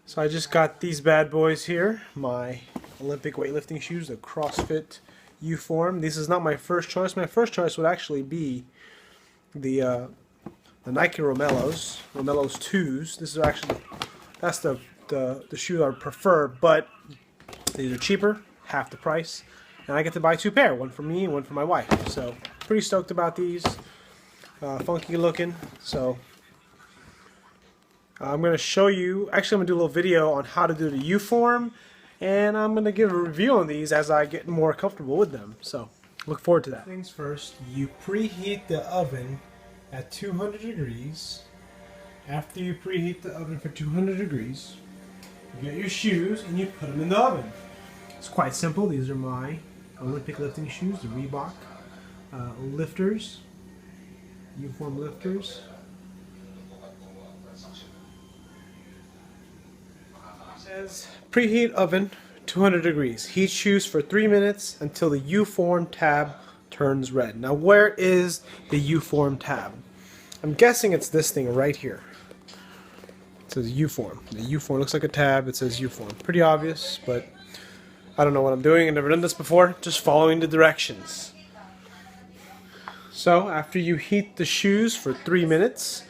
So I just got these bad boys here, my Olympic weightlifting shoes, the Crossfit U-form. This is not my first choice. My first choice would actually be the Nike Romelos 2s. This is actually that's the shoe I would prefer, but these are cheaper, half the price, and I get to buy two pair, one for me and one for my wife. So pretty stoked about these. Funky looking. So I'm going to show you, actually I'm going to do a little video on how to do the U-form, and I'm going to give a review on these as I get more comfortable with them. So look forward to that. Things first, you preheat the oven at 200 degrees. After you preheat the oven for 200 degrees, you get your shoes and you put them in the oven. It's quite simple. These are my Olympic lifting shoes, the Reebok lifters, U-form lifters. Says preheat oven 200 degrees. Heat shoes for 3 minutes until the U-form tab turns red. Now where is the U-form tab? I'm guessing it's this thing right here. It says U-form. The U-form looks like a tab. It says U-form. Pretty obvious, but I don't know what I'm doing. I've never done this before. Just following the directions. So after you heat the shoes for 3 minutes,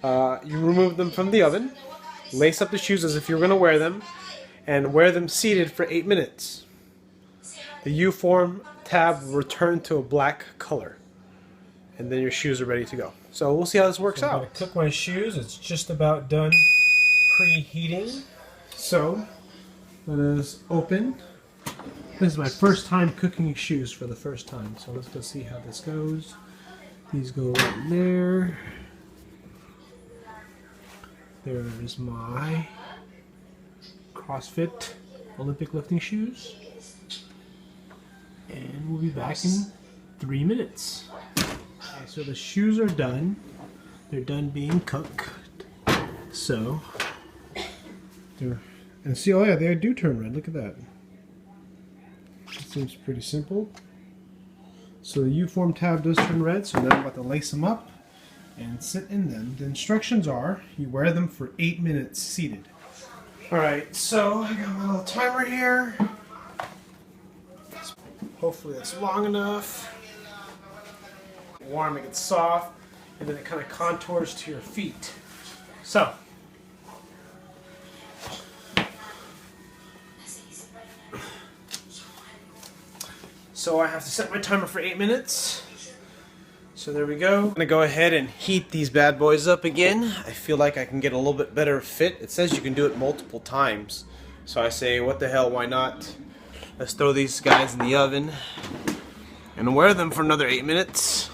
you remove them from the oven. Lace up the shoes as if you're going to wear them, and wear them seated for 8 minutes. The U-form tab will return to a black color, and then your shoes are ready to go. So we'll see how this works out. I'm going to cook my shoes. It's just about done preheating. So let us open. This is my first time cooking shoes for the first time. So let's go see how this goes. These go right in there. There's my Crossfit Olympic lifting shoes. And we'll be back in 3 minutes. Okay, so the shoes are done. They're done being cooked. So, and see, oh yeah, they do turn red. Look at that. It seems pretty simple. So the U-form tab does turn red, so now I'm about to lace them up and sit in them. The instructions are, you wear them for 8 minutes seated. Alright, so I got my little timer here. Hopefully that's long enough. Warm, it gets soft, and then it kind of contours to your feet. So I have to set my timer for 8 minutes. So there we go. I'm gonna go ahead and heat these bad boys up again. I feel like I can get a little bit better fit. It says you can do it multiple times. So I say, what the hell, why not? Let's throw these guys in the oven and wear them for another 8 minutes.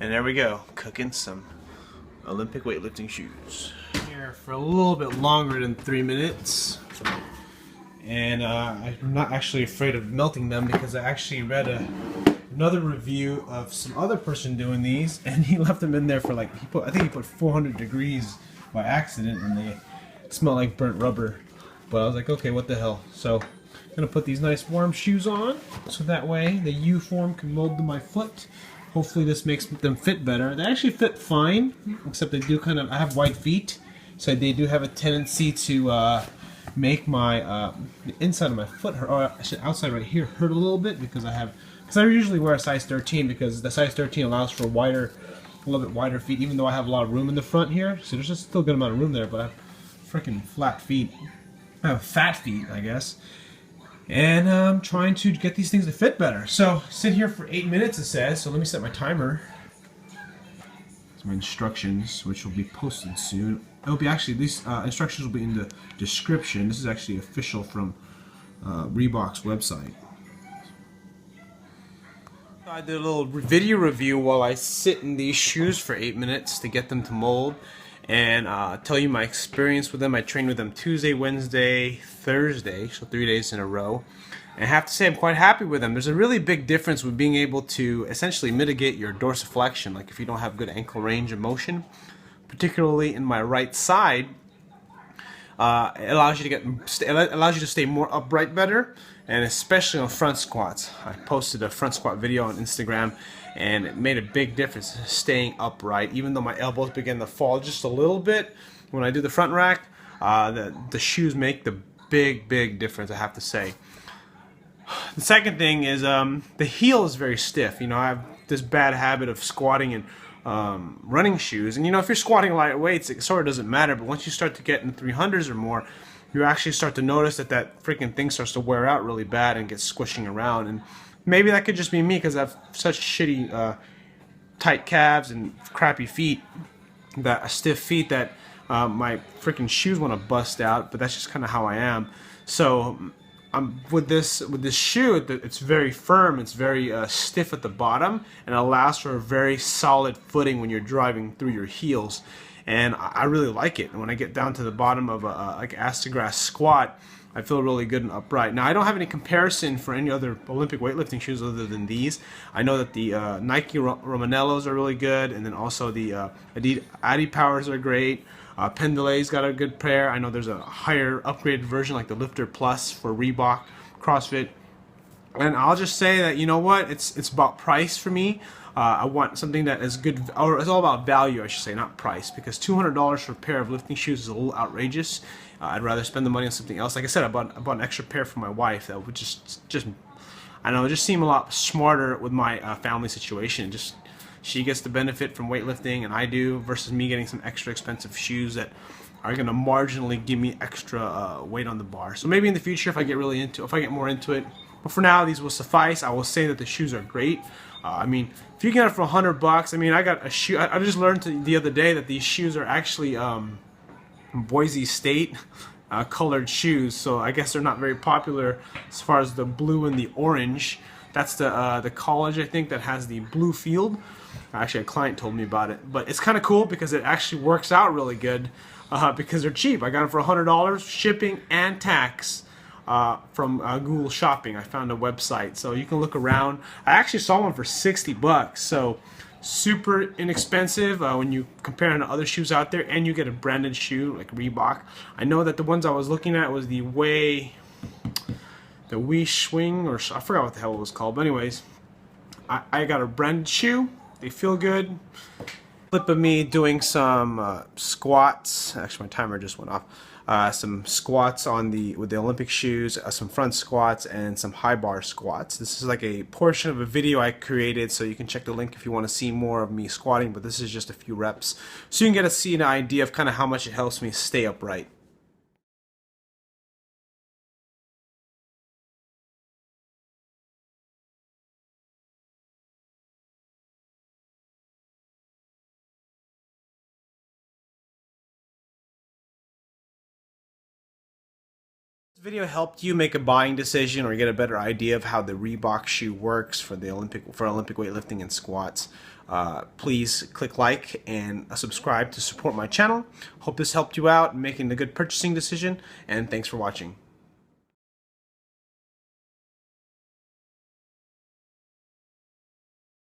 And there we go, cooking some Olympic weightlifting shoes. Here for a little bit longer than 3 minutes. And I'm not actually afraid of melting them because I actually read another review of some other person doing these, and he left them in there for like, I think he put 400 degrees by accident, and they smell like burnt rubber. But I was like, okay, what the hell? So I'm gonna put these nice warm shoes on, so that way the U-form can mold to my foot. Hopefully this makes them fit better. They actually fit fine, except they do kind of, I have white feet, so they do have a tendency to make my the inside of my foot hurt, or actually outside right here hurt a little bit, because I usually wear a size 13 because the size 13 allows for a little bit wider feet, even though I have a lot of room in the front here. So there's just still a good amount of room there, but I have freaking flat feet. I have fat feet, I guess. And I'm trying to get these things to fit better. So sit here for 8 minutes, it says. So let me set my timer. My instructions, which will be posted soon. It'll be actually, these instructions will be in the description. This is actually official from Reebok's website. I did a little video review while I sit in these shoes for 8 minutes to get them to mold, and tell you my experience with them. I trained with them Tuesday, Wednesday, Thursday, so 3 days in a row. And I have to say I'm quite happy with them. There's a really big difference with being able to essentially mitigate your dorsiflexion, like if you don't have good ankle range of motion, particularly in my right side. It allows you to stay more upright better, and especially on front squats. I posted a front squat video on Instagram, and it made a big difference staying upright. Even though my elbows began to fall just a little bit when I do the front rack, the shoes make the big difference, I have to say. The second thing is the heel is very stiff. You know, I have this bad habit of squatting in running shoes, and you know, if you're squatting light weights, it sort of doesn't matter. But once you start to get in 300s or more, you actually start to notice that freaking thing starts to wear out really bad and gets squishing around. And maybe that could just be me because I have such shitty tight calves and crappy feet, stiff feet, that my freaking shoes want to bust out. But that's just kind of how I am. So with this shoe, it's very firm, it's very stiff at the bottom, and it allows for a very solid footing when you're driving through your heels. And I really like it. And when I get down to the bottom of a like ass to grass squat, I feel really good and upright. Now, I don't have any comparison for any other Olympic weightlifting shoes other than these. I know that the Nike Romanellos are really good, and then also the Adidas Adipowers are great. Pendelay's got a good pair. I know there's a higher upgraded version like the Lifter Plus for Reebok, Crossfit. And I'll just say that, you know what, it's about price for me. I want something that is good, or it's all about value, I should say, not price, because $200 for a pair of lifting shoes is a little outrageous. I'd rather spend the money on something else. Like I said, I bought an extra pair for my wife that would just I don't know, just seem a lot smarter with my family situation. Just she gets the benefit from weightlifting, and I do, versus me getting some extra expensive shoes that are going to marginally give me extra weight on the bar. So maybe in the future, if I get more into it. But for now, these will suffice. I will say that the shoes are great. I mean, if you get it for $100, I mean, I got a shoe. I just learned the other day that these shoes are actually Boise State colored shoes. So I guess they're not very popular as far as the blue and the orange. That's the college, I think, that has the blue field. Actually, a client told me about it, but it's kind of cool because it actually works out really good because they're cheap. I got them for $100, shipping and tax, from Google Shopping. I found a website, so you can look around. I actually saw one for $60, so super inexpensive when you compare it to other shoes out there, and you get a branded shoe like Reebok. I know that the ones I was looking at was the We Swing, or I forgot what the hell it was called, but anyways, I got a branded shoe. They feel good. Clip of me doing some squats. Actually, my timer just went off. Some squats with the Olympic shoes, some front squats, and some high bar squats. This is like a portion of a video I created, so you can check the link if you want to see more of me squatting, but this is just a few reps. So you can see an idea of kind of how much it helps me stay upright. Video helped you make a buying decision or get a better idea of how the Reebok shoe works for Olympic weightlifting and squats, please click like and subscribe to support my channel. Hope this helped you out in making a good purchasing decision, and thanks for watching.